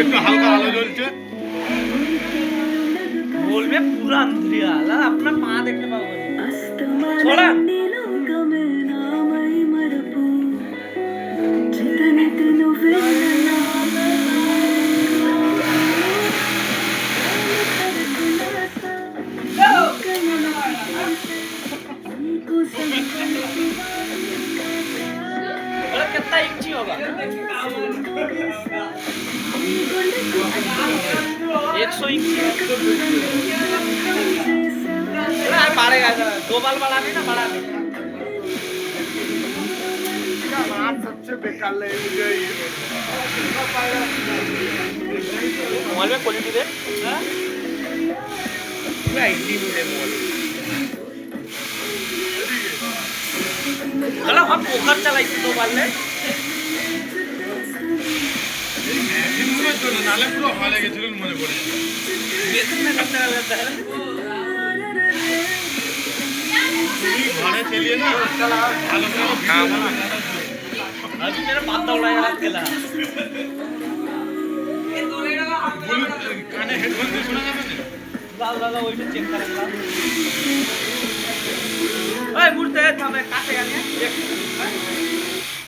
একটু হালকা আলো জ্বলছে। বলবে পুরো আন্দ্রিয়া আপনার পা দেখতে পাবো ছোড়ান कितना इंची होगा 100 इंची बढ़ेगा 2 बाल बढ़ाने ना बढ़ाने सबसे बेकार लगे मोबाइल में क्वालिटी दे पूरा इंडी में मोबाइल चलो हम पोखर चलाई 2 बाल ले নালে পুরো হয়ে গেছিল মনে পড়ে ঘরে চলিয়ে না ভালো করে খাওয়া না अभी मेरा बात दौड़ा यार केला কানে হেডফোন দিয়ে শোনা যাবে না लाल लाल वही में चेक करेगा ओए मुड़ते है हमें काटे गाने देख